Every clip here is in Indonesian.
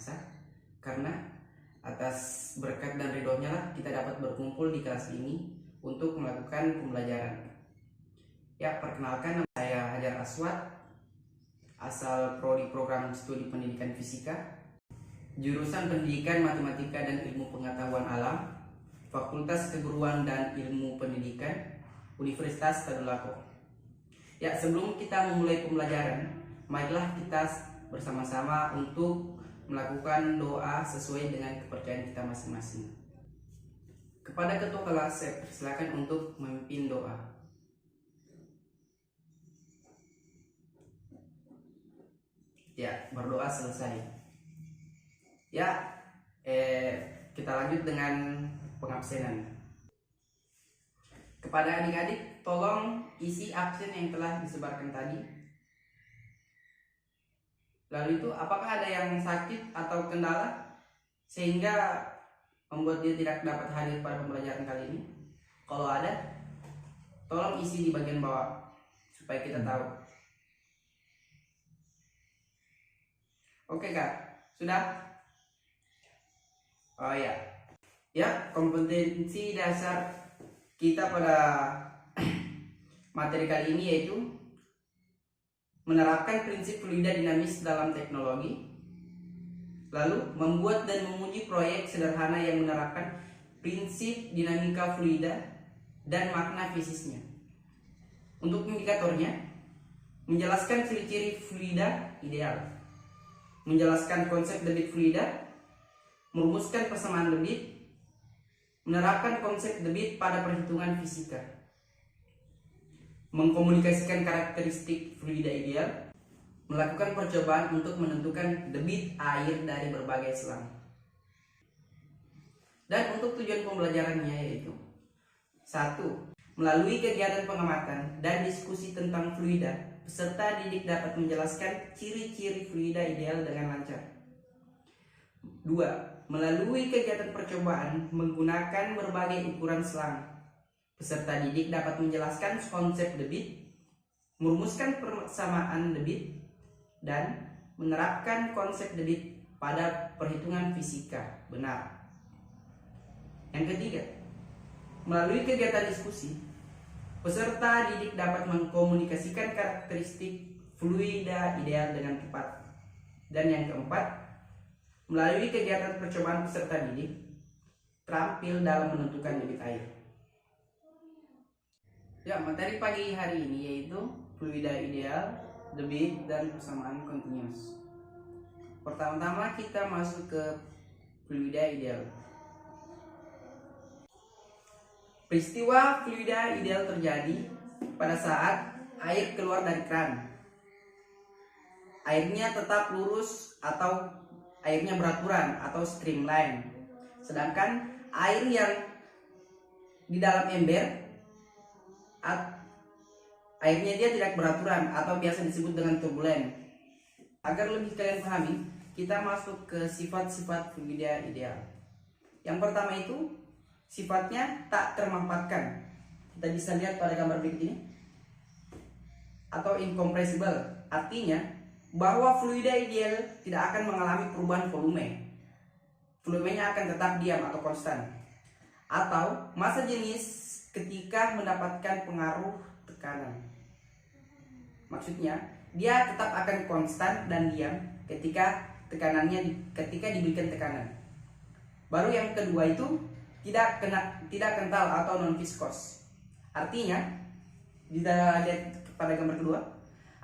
Esa, karena atas berkat dan ridhonya lah kita dapat berkumpul di kelas ini untuk melakukan pembelajaran. Ya, perkenalkan, nama saya Hajar Aswad, asal prodi program studi pendidikan fisika, jurusan pendidikan matematika dan ilmu pengetahuan alam, Fakultas Keguruan dan Ilmu Pendidikan, Universitas Tadulako. Ya, sebelum kita memulai pembelajaran, marilah kita bersama-sama untuk melakukan doa sesuai dengan kepercayaan kita masing-masing. Kepada ketua kelas, saya persilakan untuk memimpin doa. Ya, berdoa selesai. Ya, kita lanjut dengan pengabsenan. Kepada adik-adik, tolong isi absen yang telah disebarkan tadi. Lalu itu, apakah ada yang sakit atau kendala sehingga membuat dia tidak dapat hadir pada pembelajaran kali ini? Kalau ada, tolong isi di bagian bawah supaya kita tahu. Oke Kak, sudah? Oh ya. Ya, kompetensi dasar kita pada materi kali ini yaitu menerapkan prinsip fluida dinamis dalam teknologi, lalu membuat dan menguji proyek sederhana yang menerapkan prinsip dinamika fluida dan makna fisiknya. Untuk indikatornya, menjelaskan ciri-ciri fluida ideal, menjelaskan konsep debit fluida, merumuskan persamaan debit, menerapkan konsep debit pada perhitungan fisika, mengkomunikasikan karakteristik fluida ideal, melakukan percobaan untuk menentukan debit air dari berbagai selang. Dan untuk tujuan pembelajarannya yaitu 1. Melalui kegiatan pengamatan dan diskusi tentang fluida, peserta didik dapat menjelaskan ciri-ciri fluida ideal dengan lancar. 2. Melalui kegiatan percobaan menggunakan berbagai ukuran selang, peserta didik dapat menjelaskan konsep debit, merumuskan persamaan debit, dan menerapkan konsep debit pada perhitungan fisika benar. Yang ketiga, melalui kegiatan diskusi, peserta didik dapat mengkomunikasikan karakteristik fluida ideal dengan tepat. Dan yang keempat, melalui kegiatan percobaan peserta didik terampil dalam menentukan debit air. Ya, materi pagi hari ini yaitu fluida ideal, debit, dan persamaan continuous. Pertama-tama kita masuk ke fluida ideal. Peristiwa fluida ideal terjadi pada saat air keluar dari keran. Airnya tetap lurus atau airnya beraturan atau streamline. Sedangkan air yang di dalam ember airnya dia tidak beraturan atau biasa disebut dengan turbulen. Agar lebih kalian pahami, kita masuk ke sifat-sifat fluida ideal. Yang pertama itu sifatnya tak termampatkan. Kita bisa lihat pada gambar berikut ini. Atau incompressible, artinya bahwa fluida ideal tidak akan mengalami perubahan volume. Volumenya akan tetap diam atau konstan. Atau massa jenis ketika mendapatkan pengaruh tekanan. Maksudnya, dia tetap akan konstan dan diam ketika diberikan tekanan. Baru yang kedua itu tidak kental atau non viskos. Artinya, kita lihat pada gambar kedua,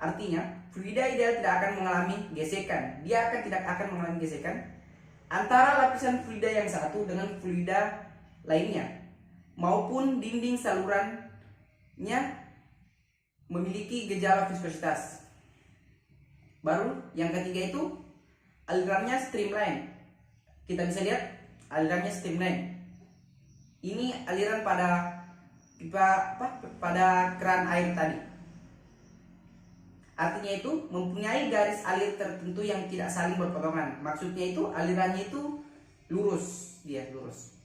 artinya fluida ideal tidak akan mengalami gesekan. Dia tidak akan mengalami gesekan antara lapisan fluida yang satu dengan fluida lainnya, maupun dinding salurannya memiliki gejala viskositas. Baru yang ketiga itu alirannya streamline. Kita bisa lihat alirannya streamline. Ini aliran pada keran air tadi. Artinya itu mempunyai garis alir tertentu yang tidak saling berpotongan. Maksudnya itu alirannya itu lurus, dia lurus.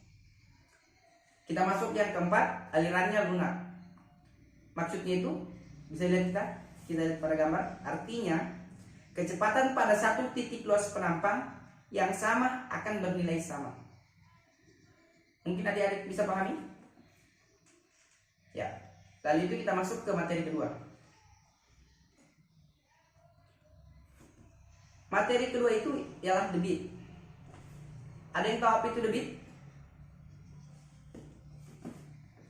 Kita masuk yang keempat, alirannya lunak. Maksudnya itu bisa lihat kita lihat pada gambar. Artinya kecepatan pada satu titik luas penampang yang sama akan bernilai sama. Mungkin adik-adik bisa pahami? Ya. Lalu itu kita masuk ke materi kedua. Materi kedua itu ialah debit. Ada yang tahu apa itu debit?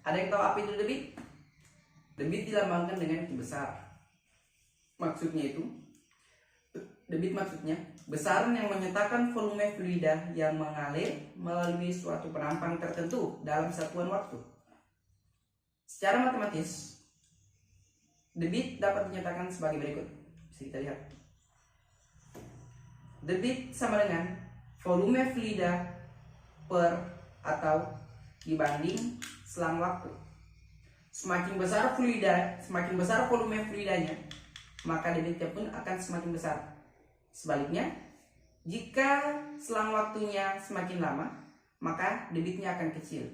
Ada yang tahu apa itu debit? Debit dilambangkan dengan Q besar. Maksudnya itu, debit maksudnya besaran yang menyatakan volume fluida yang mengalir melalui suatu penampang tertentu dalam satuan waktu. Secara matematis, debit dapat dinyatakan sebagai berikut. Bisa kita lihat. Debit sama dengan volume fluida per atau dibanding selang waktu. Semakin besar fluida, semakin besar volume fluidanya, maka debitnya pun akan semakin besar. Sebaliknya, jika selang waktunya semakin lama, maka debitnya akan kecil.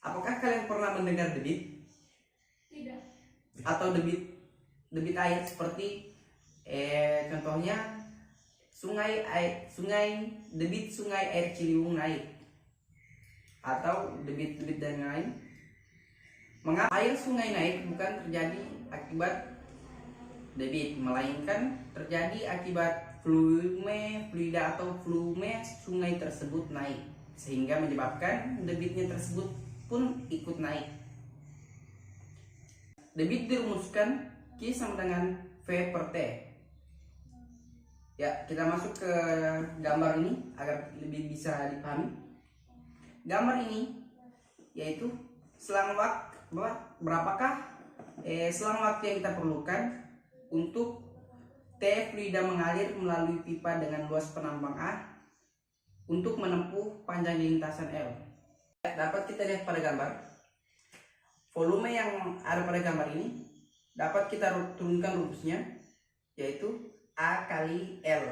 Apakah kalian pernah mendengar debit? Tidak. Atau debit air seperti contohnya debit sungai air Ciliwung naik, atau debit dan lain. Mengapa air sungai naik bukan terjadi akibat debit, melainkan terjadi akibat fluida atau volume sungai tersebut naik, sehingga menyebabkan debitnya tersebut pun ikut naik. Debit dirumuskan Q sama dengan V per T. Ya, kita masuk ke gambar ini agar lebih bisa dipahami. Gambar ini yaitu selang waktu selang waktu yang kita perlukan untuk T fluida mengalir melalui pipa dengan luas penampang A untuk menempuh panjang lintasan L. Dapat kita lihat pada gambar. Volume yang ada pada gambar ini dapat kita turunkan rumusnya, yaitu A kali L,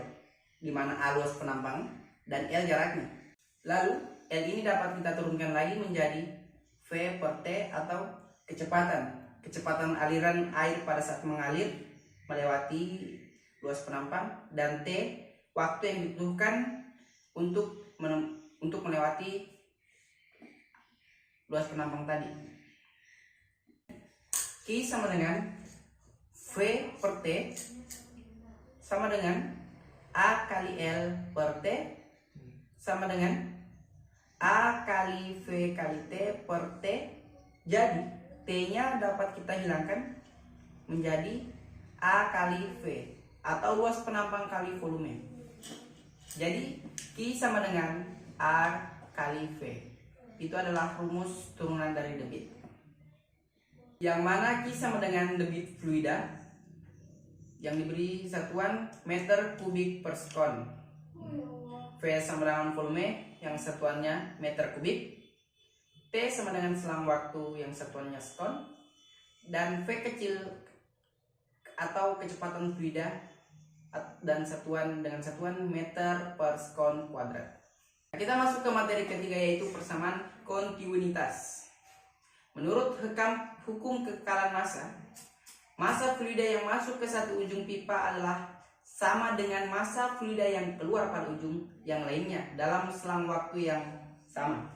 di mana A luas penampang dan L jaraknya. Lalu L ini dapat kita turunkan lagi menjadi V per T atau kecepatan aliran air pada saat mengalir melewati luas penampang, dan T waktu yang dibutuhkan untuk melewati luas penampang tadi. Q sama dengan V per T sama dengan A kali L per T sama dengan A kali V kali T per T. Jadi T-nya dapat kita hilangkan menjadi A kali V atau luas penampang kali volume. Jadi Q sama dengan A kali V. Itu adalah rumus turunan dari debit. Yang mana Q sama dengan debit fluida yang diberi satuan meter kubik per sekon. V sama dengan volume yang satuannya meter kubik. T sama dengan selang waktu yang satuannya sekon. Dan V kecil atau kecepatan fluida dan dengan satuan meter per sekon kuadrat. Kita masuk ke materi ketiga, yaitu persamaan kontinuitas. Menurut hukum kekekalan massa fluida yang masuk ke satu ujung pipa adalah sama dengan massa fluida yang keluar pada ujung yang lainnya dalam selang waktu yang sama.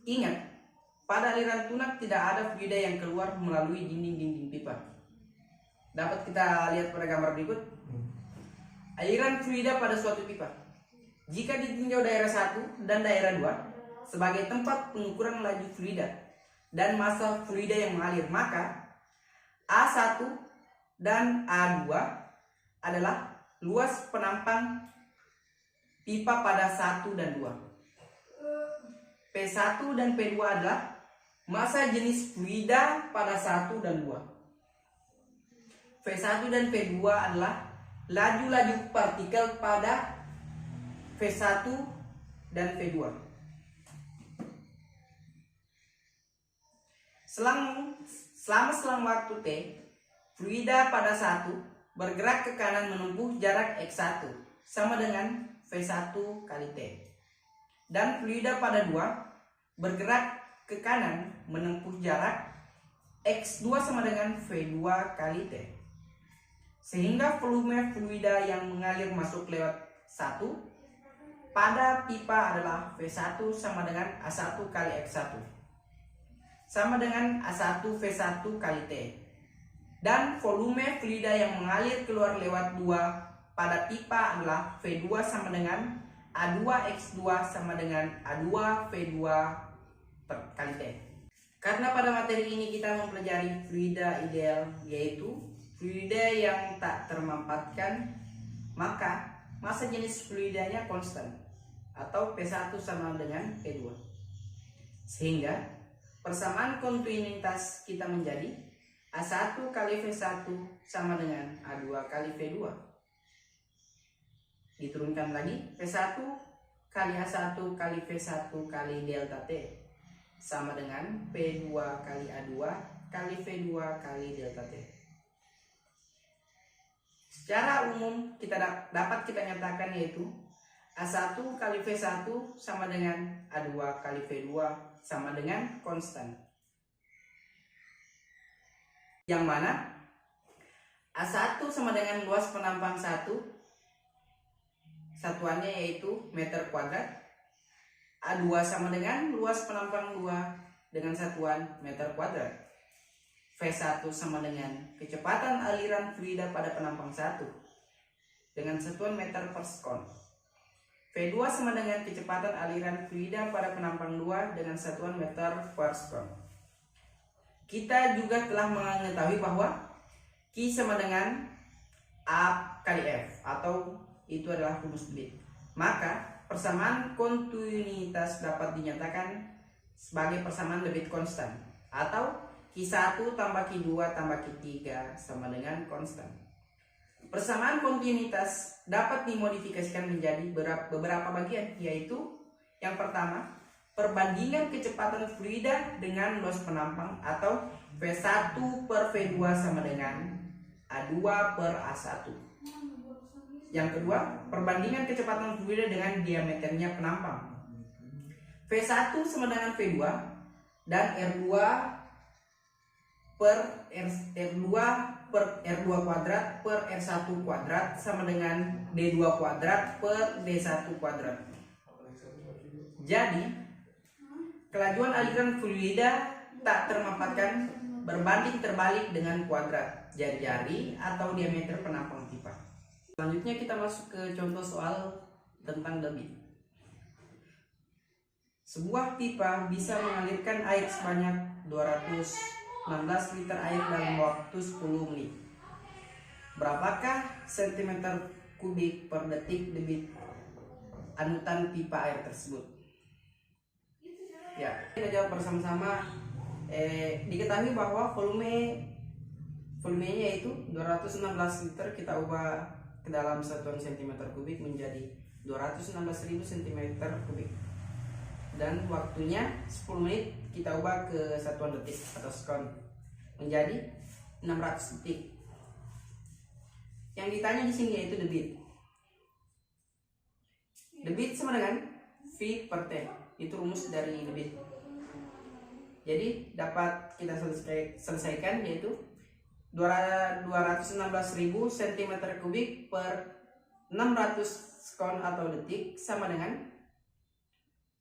Ingat, pada aliran tunak tidak ada fluida yang keluar melalui dinding pipa. Dapat kita lihat pada gambar berikut. Aliran fluida pada suatu pipa. Jika ditinjau daerah 1 dan daerah 2 sebagai tempat pengukuran laju fluida dan massa fluida yang mengalir, maka A1 dan A2 adalah luas penampang pipa pada 1 dan 2. P1 dan P2 adalah massa jenis fluida pada 1 dan 2. V1 dan P2 adalah laju-laju partikel pada V1 dan V2. Selama selang waktu T, fluida pada 1 bergerak ke kanan menempuh jarak X1 sama dengan V1 kali T. Dan fluida pada 2 bergerak ke kanan menempuh jarak X2 sama dengan V2 kali T. Sehingga volume fluida yang mengalir masuk lewat 1 pada pipa adalah V1 sama dengan A1 kali X1 sama dengan A1 V1 kali T. Dan volume fluida yang mengalir keluar lewat 2 pada pipa adalah V2 sama dengan A2X2 sama dengan A2 V2 kali T. Karena pada materi ini kita mempelajari fluida ideal, yaitu fluida yang tak termampatkan, maka massa jenis fluidanya konstan atau P1 sama dengan P2. Sehingga persamaan kontinuitas kita menjadi A1 kali V1 sama dengan A2 kali V2. Diturunkan lagi P1 kali A1 kali V1 kali delta T sama dengan P2 kali A2 kali V2 kali delta T. Secara umum dapat kita nyatakan yaitu A1 kali V1 sama dengan A2 kali V2 sama dengan konstan. Yang mana A1 sama dengan luas penampang 1, satuannya yaitu meter kuadrat. A2 sama dengan luas penampang 2 dengan satuan meter kuadrat. V1 sama dengan kecepatan aliran fluida pada penampang 1 dengan satuan meter per sekon. V2 sama dengan kecepatan aliran fluida pada penampang 2 dengan satuan meter per sekon. Kita juga telah mengetahui bahwa Q sama dengan A kali F atau itu adalah rumus debit. Maka persamaan kontinuitas dapat dinyatakan sebagai persamaan debit konstan atau Q1 tambah Q2 tambah Q3 sama dengan konstan. Persamaan kontinuitas dapat dimodifikasikan menjadi beberapa bagian, yaitu yang pertama, perbandingan kecepatan fluida dengan luas penampang atau V1 per V2 sama dengan A2 per A1. Yang kedua, perbandingan kecepatan fluida dengan diameternya penampang. V1 sama dengan V2 dan R2 per R2 per R2 kuadrat per R1 kuadrat sama dengan D2 kuadrat per D1 kuadrat. Jadi, kelajuan aliran fluida tak termampatkan berbanding terbalik dengan kuadrat jari-jari atau diameter penampang pipa. Selanjutnya kita masuk ke contoh soal tentang debit. Sebuah pipa bisa mengalirkan air sebanyak 216 liter air dalam waktu 10 menit. Berapakah sentimeter kubik per detik debit anutan pipa air tersebut? Ya, kita jawab bersama-sama. Diketahui bahwa volumenya itu 216 liter, kita ubah ke dalam satuan sentimeter kubik menjadi 216.000 cm kubik. Dan waktunya 10 menit kita ubah ke satuan detik atau sekon menjadi 600 detik. Yang ditanya di sini yaitu debit. Debit sama dengan V per T. Itu rumus dari debit. Jadi dapat kita selesaikan yaitu 216.000 cm kubik per 600 sekon atau detik sama dengan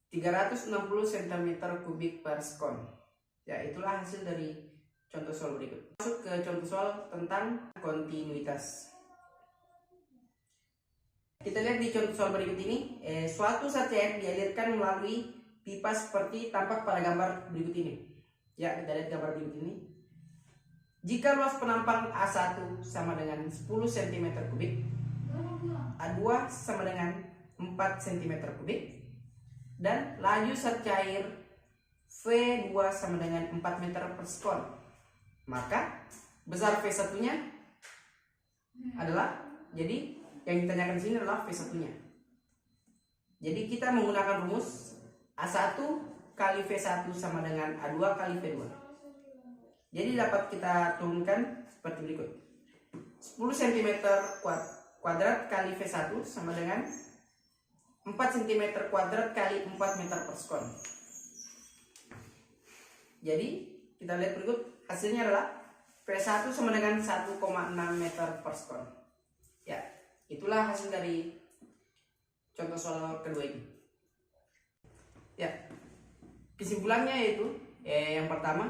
360 cm kubik per sekon. Ya, itulah hasil dari contoh soal berikut. Masuk ke contoh soal tentang kontinuitas. Kita lihat di contoh soal berikut ini, suatu zat cair dialirkan melalui pipa seperti tampak pada gambar berikut ini. Ya, kita lihat gambar berikut ini. Jika luas penampang A1 sama dengan 10 cm kubik, A2 sama dengan 4 cm kubik, dan laju zat cair V2 sama dengan 4 meter per sekon, maka besar V1 nya adalah, jadi yang ditanyakan di sini adalah V1 nya. Jadi kita menggunakan rumus A1 kali V1 sama dengan A2 kali V2. Jadi dapat kita turunkan seperti berikut. 10 cm kuadrat kali V1 sama dengan 4 cm kuadrat kali 4 meter per sekon. Jadi kita lihat berikut, hasilnya adalah V1 sama dengan 1,6 meter per sekon. Ya, itulah hasil dari contoh soal kedua ini. Ya, kesimpulannya yaitu yang pertama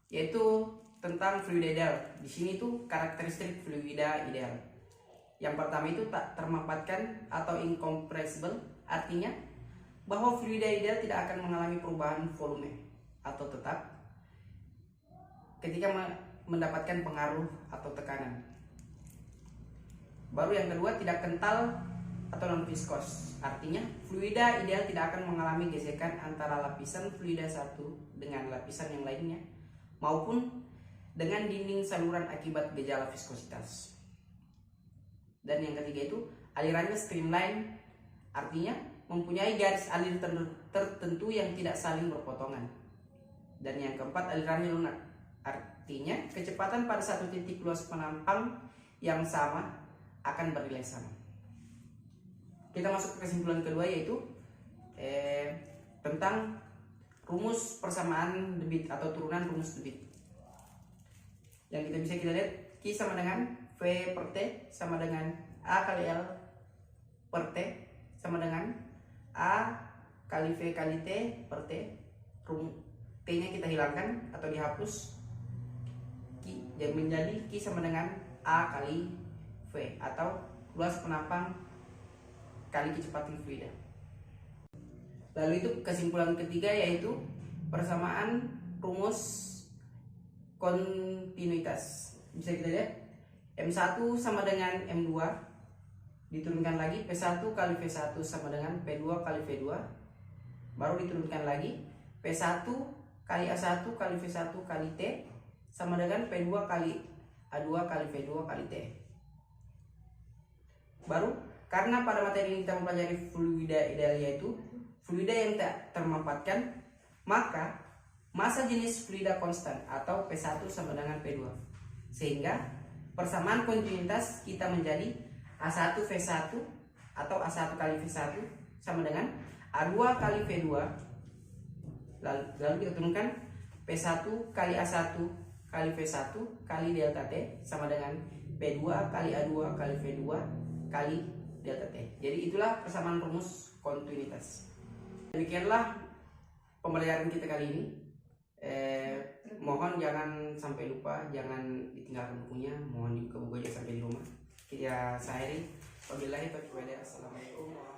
yaitu tentang fluida ideal. Di sini tuh karakteristik fluida ideal. Yang pertama itu tak termampatkan atau incompressible, artinya bahwa fluida ideal tidak akan mengalami perubahan volume atau tetap ketika mendapatkan pengaruh atau tekanan. Baru yang kedua, tidak kental atau non viskos, artinya fluida ideal tidak akan mengalami gesekan antara lapisan fluida satu dengan lapisan yang lainnya maupun dengan dinding saluran akibat gejala viskositas. Dan yang ketiga itu alirannya streamline, artinya mempunyai garis alir tertentu yang tidak saling berpotongan. Dan yang keempat, alirannya lunak, artinya kecepatan pada satu titik luas penampang yang sama akan bernilai sama. Kita masuk ke kesimpulan kedua yaitu tentang rumus persamaan debit atau turunan rumus debit. Yang kita lihat Q sama dengan V per T sama dengan A kali L per T sama dengan A kali V kali T per T. T nya kita hilangkan atau dihapus, yang menjadi Q sama dengan A kali V atau luas penampang kali kecepatan fluida. Lalu itu kesimpulan ketiga yaitu persamaan rumus kontinuitas. Bisa kita lihat M1 sama dengan M2 diturunkan lagi P1 kali V1 sama dengan P2 kali V2, baru diturunkan lagi P1 kali A1 kali V1 kali T sama dengan P2 kali A2 kali V2 kali T. Baru karena pada materi ini kita mempelajari fluida ideal yaitu fluida yang tak termampatkan, maka massa jenis fluida konstan atau P1 sama dengan P2. Sehingga persamaan kontinuitas kita menjadi A1 V1 atau A1 kali V1 sama dengan A2 kali V2. Lalu kita turunkan P1 kali A1 kali V1 kali delta T sama dengan P2 kali A2 kali V2 kali delta T. Jadi itulah persamaan rumus kontinuitas. Demikianlah pembelajaran kita kali ini. Mohon jangan sampai lupa, jangan ditinggalkan bukunya, mohon dibuka buku aja sampai di rumah. Saya Heri, wabillahi taufiq wal hidayah. Assalamualaikum warahmatullahi wabarakatuh.